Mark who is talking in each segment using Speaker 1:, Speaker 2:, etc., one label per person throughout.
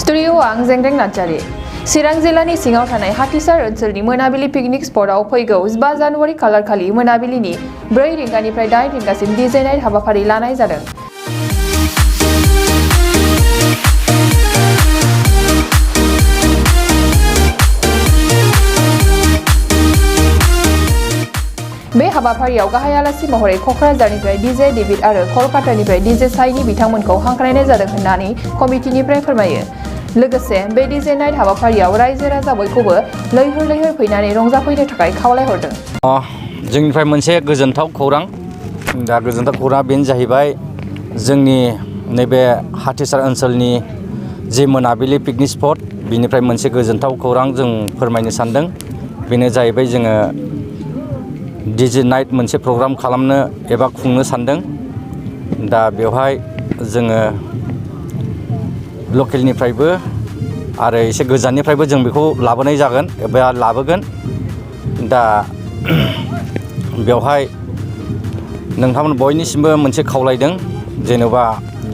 Speaker 1: Studio आं जेंग्रें नार्जारि चिरां जिल्लानि सिङाव थानाय हाथिसार ओनसोलनि मोनाबिलि पिकनिक स्पटआव फैगौ 15 जानुवारि खालारखालि मोनाबिलिनि 4 रिंगानिफ्राय 8 रिंगासिम डीजे नाइट हाबाफारि लानाय जादों। बे हाबाफारियाव गाहाय आलासि महरै क'क्राझारनिफ्राय डीजे डेभिड आरो कलकातानिफ्राय डीजे साइनि बिथांमोनखौ हांख्रायनाय जादों होननानै कमिटिनिफ्राय फोरमायो। लोगोसे बे डीजे नाइट हाबाफारियाव रायजो राजा बयखौबो लैहोर फैनानै रंजाफैनो थाखाय खावलायहरदों।
Speaker 2: जोंनिफ्राय मोनसे गोजोनथाव खौरां। दा गोजोनथाव खौराङा बेनो जाहैबाय जोंनि नैबे हाथिसार ओनसोलनि जे मोनाबिलि पिकनिक स्पट बिनिफ्राय मोनसे गोजोनथाव खौरां जों फोरमायनो सानदों। बेनो जाहैबाय जोङो डीजे नाइट मोनसे प्रग्राम खालामनो एबा खुंनो सानदों। दा बेवहाय जोङो लकेलनिफ्रायबो आरो एसे गोजाननिफ्रायबो जों बेखौ लाबोनाय जागोन एबा लाबोगोन। दा बेवहाय नोंथांमोन बयनिसिमबो मोनसे खावलायदों, जेनेबा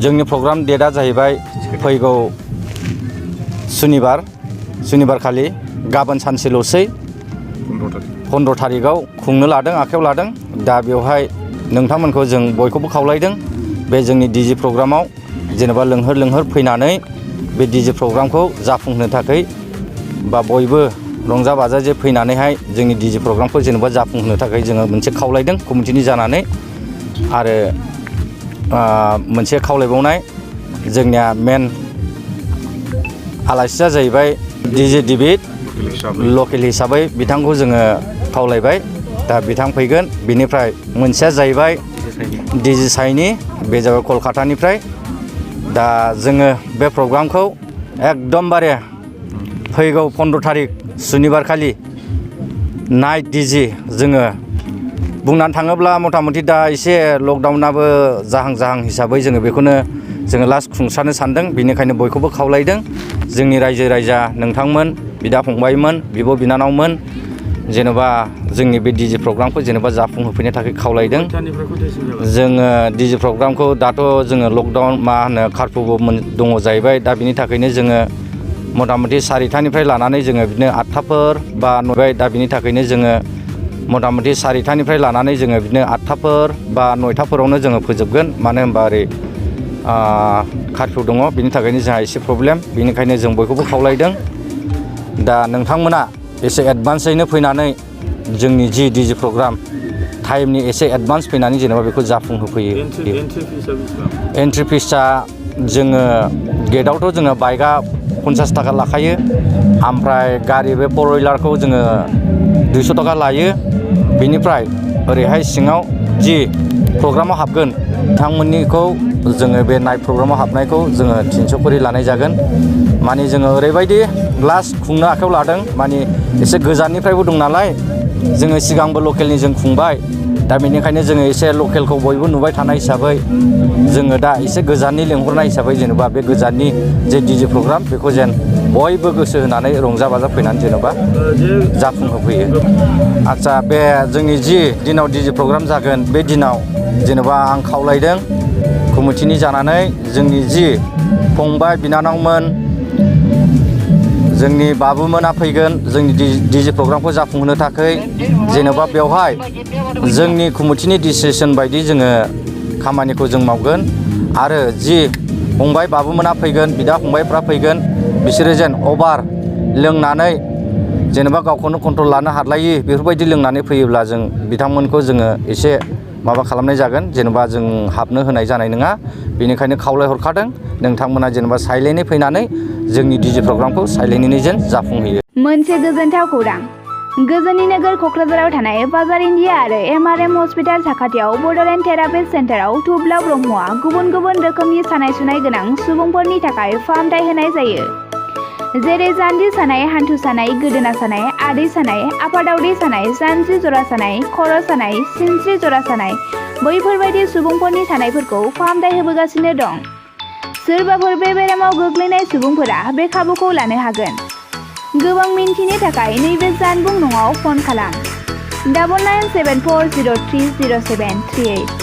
Speaker 2: जोंनि प्रग्राम डेटआ जाहैबाय फैगौ सुनिबार खालि, गाबोन सानसेल'सै 15 थारिखआव खुंनो लादों, आखायाव लादों। दा बेवहाय नोंथांमोनखौ जों बयखौबो खावलायदों बे जोंनि डीजे प्रग्रामाव जेनेबा लोंहोर फैनानै बे डीजे प्रग्रामखौ जाफुंहोनो थाखाय बा बयबो रंजा बाजायै फैनानैहाय जोंनि डीजे प्रग्रामखौ जेनेबा जाफुंहोनो थाखाय जोङो मोनसे खावलायदों कमिटिनि जानानै। आरो मोनसे खावलायबावनाय, जोंनिया मेन आलासिया जाहैबाय डीजे डेभिड लकेल हिसाबै बिथांखौ जोङो खावलायबाय। दा बिथां फैगोन। बिनिफ्राय मोनसेया जाहैबाय डीजे साइनि, बे जाबाय कलकातानिफ्राय। दा जोङो बे प्रग्रामखौ एकदमबारे फैगौ 15 थारिख सुनिबार खालि नाइट डीजे जोङो बुंनानै थाङोब्ला मथा मथि दा एसे लकडाउनाबो जाहां हिसाबै जोङो बेखौनो जोङो लास्ट खुंसारनो सानदों। बेनिखायनो बयखौबो खावलायदों, जोंनि रायजो राजा नोंथांमोन, बिदा फंबायमोन, बिब' बिनानावमोन, जेनेबा जोंनि बे डीजे प्रग्रामखौ जेनेबा जाफुंहोफैनो थाखाय खावलायदों। जोङो डीजे प्रग्रामखौ दाथ' जोङो लकडाउन कारफ्युबो दङ जाहैबाय। दा बिनि थाखायनो जोङो मथा मथि 4थानिफ्राय लानानै जोङो बिदिनो 8थाफोर बा 9। दा बिनि थाखायनो जोङो मथा मथि 4थानिफ्राय लानानै जोङो बिदिनो 8थाफोर बा 9थाफोरावनो जोङो फोजोबगोन। मानो होनबा ओरै कारफ्यु दङ, बिनि थाखायनो जोंहा एसे प्रब्लेम। बेनिखायनो जों बयखौबो खावलायदों। दा नोंथांमोना एसे एडभान्सैनो फैनानै जोंनि जि डीजे प्रग्राम टाइमनि एसे एडभान्स फैनानै जेनेबा बेखौ जाफुंहोफैयो। एन्ट्रि फिसआ जोङो गेटआवथ' जोङो बाइकआ 50 थाखा लाखायो, ओमफ्राय गारि बे 4-व्हिलारखौ जोङो 200 थाखा लायो। बेनिफ्राय ओरैहाय सिङाव जि प्रग्रामाव हाबगोन बिथांमोननिखौ जोङो बे नाइट प्रग्रामाव हाबनायखौ जोङो 300 करि लानाय जागोन। माने जोङो ओरैबायदि लास्ट खुंनो आखायाव लादों, माने एसे गोजाननिफ्रायबो दं नालाय, जोङो सिगांबो लकेलनि जों खुंबाय। दा बेनिखायनो जोङो एसे लकेलखौ बयबो नुबाय थानाय हिसाबै जोङो दा एसे गोजाननि लेंहरनाय हिसाबै जेनेबा बे गोजाननि जे डीजे प्रग्राम बेखौ जेन बयबो गोसो होनानै रंजा बाजा फैनानै जेनेबा जाफुंहोफैयो। आदसा, बे जोंनि जि दिनाव डीजे प्रग्राम जागोन बे दिनाव जेनेबा आं खावलायदों कमिटिनि जानानै जोंनि जि फंबाय बिनानावमोन, जोंनि बाबुमोना फैगोन जोंनि डीजे प्रग्रामखौ जाफुंहोनो थाखाय। जेनेबा बेवहाय जोंनि कमिटिनि डिसिसन बायदि जोङो खामानिखौ जों मावगोन। आरो जि फंबाय बाबुमोना फैगोन, बिदा फंबायफ्रा फैगोन, बिसोरो जेन अभार लोंनानै जेनेबा गावखौनो कन्ट्रल लानो हालायि बेफोरबायदि लोंनानै फैयोब्ला जों बिथांमोनखौ जोङो एसे माबा खालामनाय जागोन, जेनेबा जों हाबनो होनाय जानाय नङा। बेनिखायनो खावलायहरखादों नोंथांमोना जेनेबा साइलेन्टै फैनानै जोंनि डीजे प्रग्रामखौ साइलेन्टैनो जेन जाफुंहोयो।
Speaker 3: मोनसे गोजोनथाव खौरां। गोजोननि नोगोर क'क्राझाराव थानाय बाजार इन्डिया आरो MRM हस्पिटाल साखाथियाव बड'लेण्ड थेरापिस्ट सेन्टाराव थुब्ला ब्रह्मआ गुबुन रोखोमनि सानाय सुनाय गोनां सुबुंफोरनि थाखाय फाहामथाय होनाय जायो। जेरै जान्जि सानाय, हान्थु सानाय, गोदोना सानाय, आदै सानाय, आफादावदै सानाय, जानजि जरा सानाय, खर' सानाय, सिनस्रि जरा सानाय, बैफोरबायदि सुबुंफोरनि सानायफोरखौ फाहामथाय होबोगासिनो दं। सोरबाफोर बे बेरामाव गोग्लैनाय सुबुंफोरा बे खाबुखौ लानो हागोन। गोबां मिन्थिनो थाखाय नैबे जानबुं नङाव फन खालाम 9974030738।